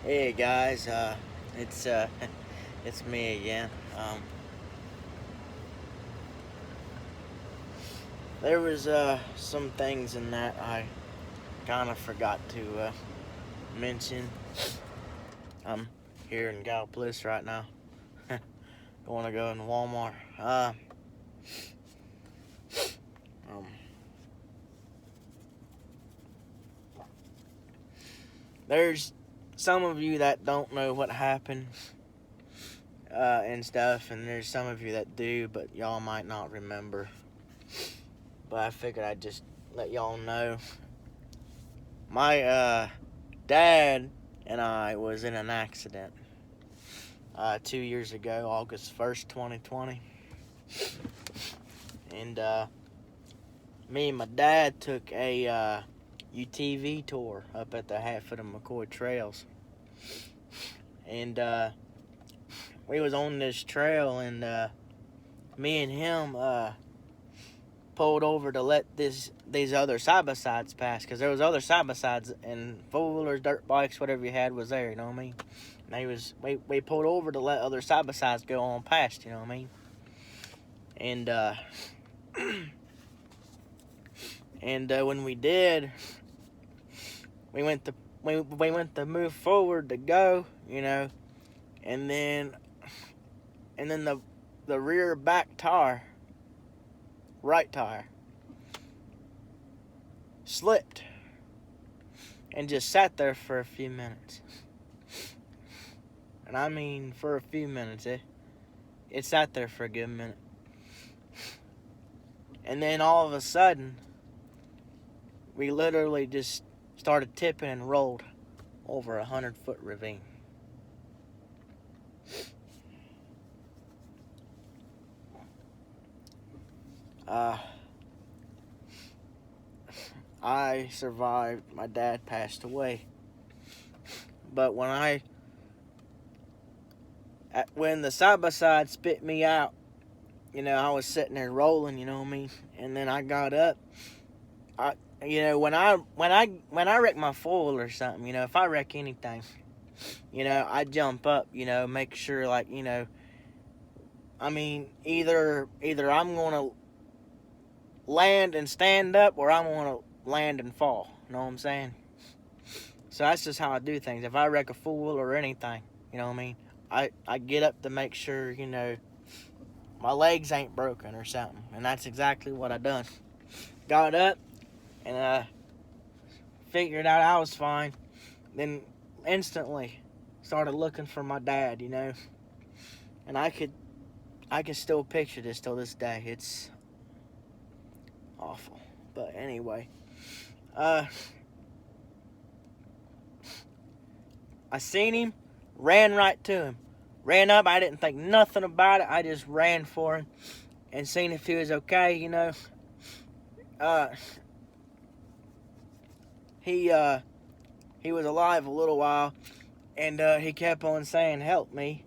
Hey guys, it's it's me again. There was some things in that I kind of forgot to mention. I'm here in Gallipolis right now. Going to go in Walmart. Um, there's some of you that don't know what happened and stuff, and there's some of you that do, but y'all might not remember. But I figured I'd just let y'all know. My dad and I was in an accident 2 years ago, August 1st, 2020. And me and my dad took a UTV tour up at the Hatfield and McCoy Trails. And we was on this trail, and me and him pulled over to let these other side-by-sides pass, because there was other side-by-sides and four-wheelers, dirt bikes, whatever you had was there, you know what I mean? And we pulled over to let other side-by-sides go on past, you know what I mean? And when we did, we went to move forward to go, you know, and then the rear back tire, right tire, slipped and just sat there for a few minutes. And I mean for a few minutes. It sat there for a good minute. And then all of a sudden, we literally just started tipping and rolled over 100-foot ravine. I survived. My dad passed away. But when the side-by-side spit me out, you know, I was sitting there rolling, you know what I mean? And then I got up. When I wreck my foil or something, you know, if I wreck anything, you know, I jump up, you know, make sure, like, you know, I mean, either I'm gonna land and stand up, or I'm gonna land and fall. You know what I'm saying? So that's just how I do things. If I wreck a fool or anything, you know what I mean? I get up to make sure, you know, my legs ain't broken or something. And that's exactly what I done. Got up and figured out I was fine. Then instantly started looking for my dad, you know. And I can still picture this till this day. It's awful. But anyway, I seen him, ran right to him. Ran up, I didn't think nothing about it. I just ran for him and seen if he was okay, you know. Uh, he was alive a little while, and he kept on saying, "Help me."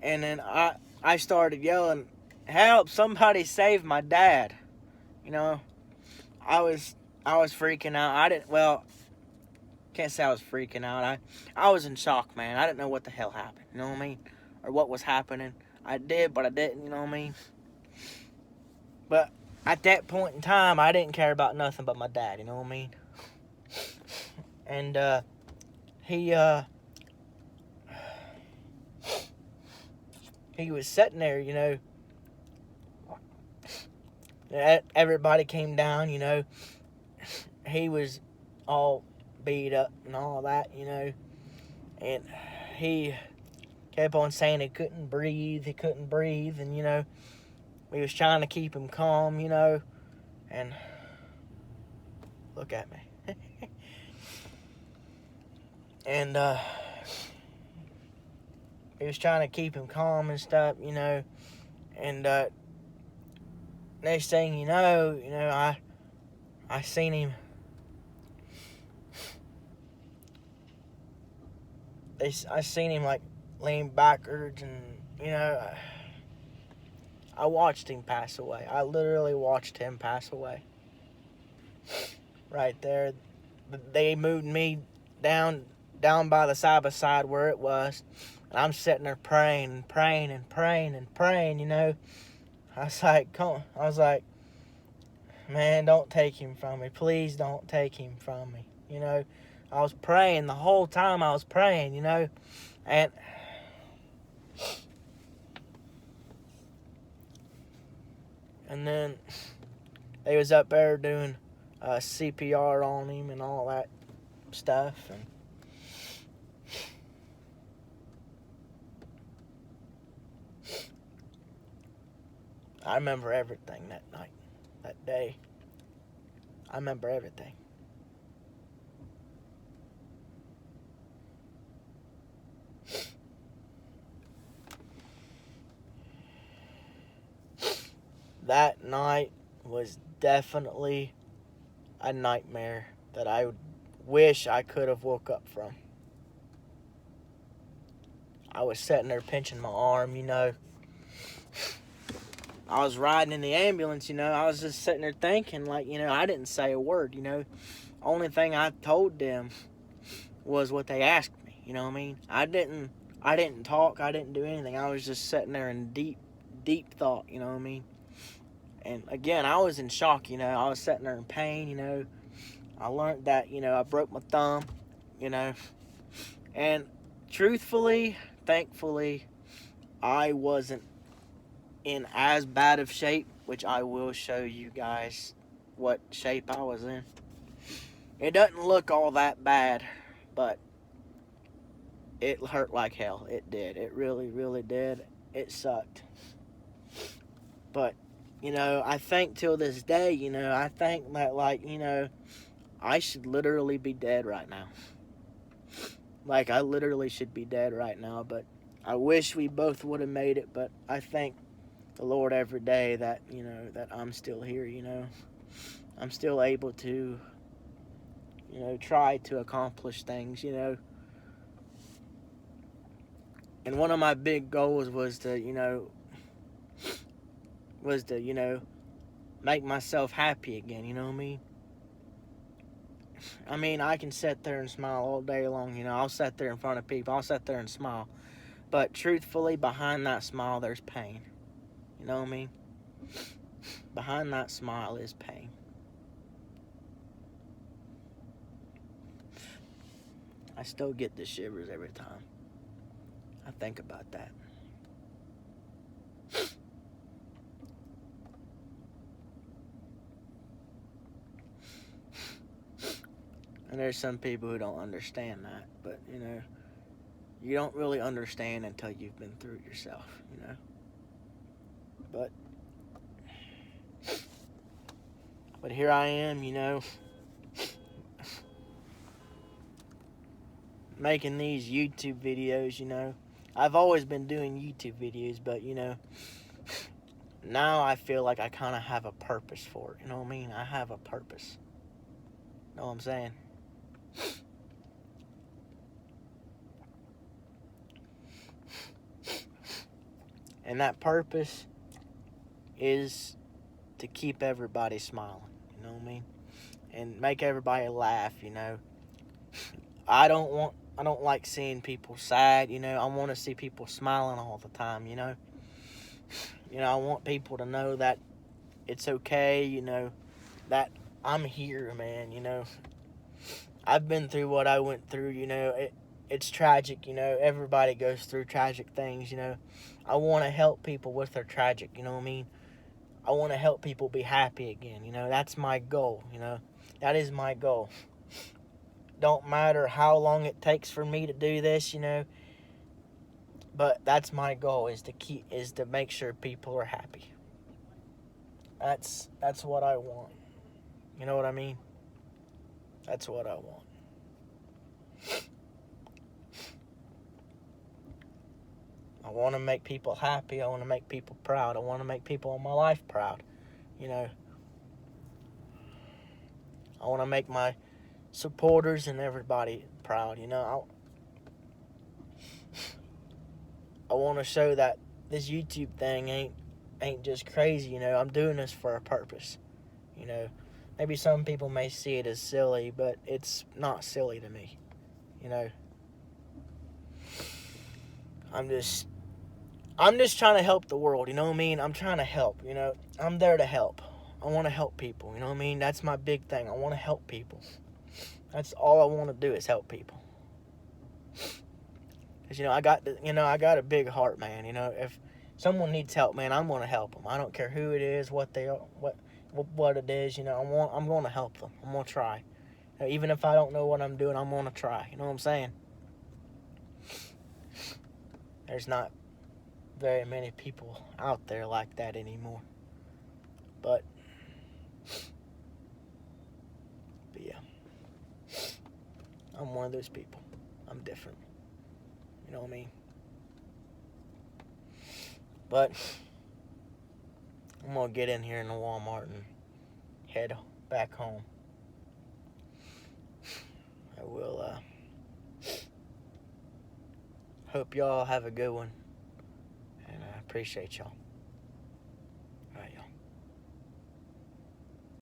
And then I started yelling, "Help, somebody save my dad." You know, I was freaking out. Can't say I was freaking out. I was in shock, man. I didn't know what the hell happened, you know what I mean? Or what was happening. I did, but I didn't, you know what I mean? But at that point in time, I didn't care about nothing but my dad, you know what I mean? And he was sitting there, you know. Everybody came down, you know. He was all beat up and all that, you know. And he kept on saying he couldn't breathe, and, you know, we was trying to keep him calm, you know. And look at me. And he was trying to keep him calm and stuff, you know. And next thing you know, I seen him. I seen him like lean backwards, and you know, I watched him pass away. I literally watched him pass away. Right there, they moved me down down by the side-by-side where it was. And I'm sitting there praying and praying and praying and praying, you know. I was like, man, don't take him from me. Please don't take him from me, you know. I was praying the whole time I was praying, you know. And then they was up there doing CPR on him and all that stuff. And I remember everything that night, that day. I remember everything. That night was definitely a nightmare that I wish I could have woke up from. I was sitting there pinching my arm, you know. I was riding in the ambulance, you know. I was just sitting there thinking, like, you know, I didn't say a word, you know. Only thing I told them was what they asked me, you know what I mean? I didn't talk, I didn't do anything. I was just sitting there in deep thought, you know what I mean? And again, I was in shock, you know. I was sitting there in pain, you know. I learned that, you know, I broke my thumb, you know. And truthfully, thankfully, I wasn't in as bad of shape, which I will show you guys what shape I was in. It doesn't look all that bad, but it hurt like hell. It did. It really, really did. It sucked. But, you know, I think till this day, you know, I think that, like, you know, I should literally be dead right now. Like, I literally should be dead right now, but I wish we both would have made it, but I thank the Lord every day that, you know, that I'm still here, you know. I'm still able to, you know, try to accomplish things, you know. And one of my big goals was to, you know, make myself happy again, you know what I mean? I mean, I can sit there and smile all day long, you know. I'll sit there in front of people. I'll sit there and smile. But truthfully, behind that smile, there's pain. You know what I mean? Behind that smile is pain. I still get the shivers every time I think about that. And there's some people who don't understand that, but, you know, you don't really understand until you've been through it yourself, you know. But here I am, you know, making these YouTube videos, you know. I've always been doing YouTube videos, but, you know, now I feel like I kind of have a purpose for it, you know what I mean? I have a purpose. You know what I'm saying? And that purpose is to keep everybody smiling, you know what I mean? And make everybody laugh, you know. I don't like seeing people sad, you know. I want to see people smiling all the time, you know. You know, I want people to know that it's okay, you know, that I'm here, man, you know. I've been through what I went through, you know. It's tragic, you know. Everybody goes through tragic things, you know. I want to help people with their tragic, you know what I mean? I want to help people be happy again, you know. That's my goal, you know. That is my goal. Don't matter how long it takes for me to do this, you know. But that's my goal, is to make sure people are happy. That's what I want. You know what I mean? That's what I want. I want to make people happy. I want to make people proud. I want to make people in my life proud. You know, I want to make my supporters and everybody proud. You know, I want to show that this YouTube thing ain't just crazy. You know, I'm doing this for a purpose. You know, maybe some people may see it as silly, but it's not silly to me. You know, I'm just trying to help the world, you know what I mean? I'm trying to help, you know. I'm there to help. I want to help people, you know what I mean? That's my big thing. I want to help people. That's all I want to do is help people. Cause I got a big heart, man. You know, if someone needs help, man, I'm gonna help them. I don't care who it is, what they are, what it is. You know, I'm gonna help them. I'm gonna try. Even if I don't know what I'm doing, I'm gonna try. You know what I'm saying? There's not very many people out there like that anymore. But yeah, I'm one of those people. I'm different. You know what I mean? But I'm gonna get in here in the Walmart and head back home. I will hope y'all have a good one, and I appreciate y'all.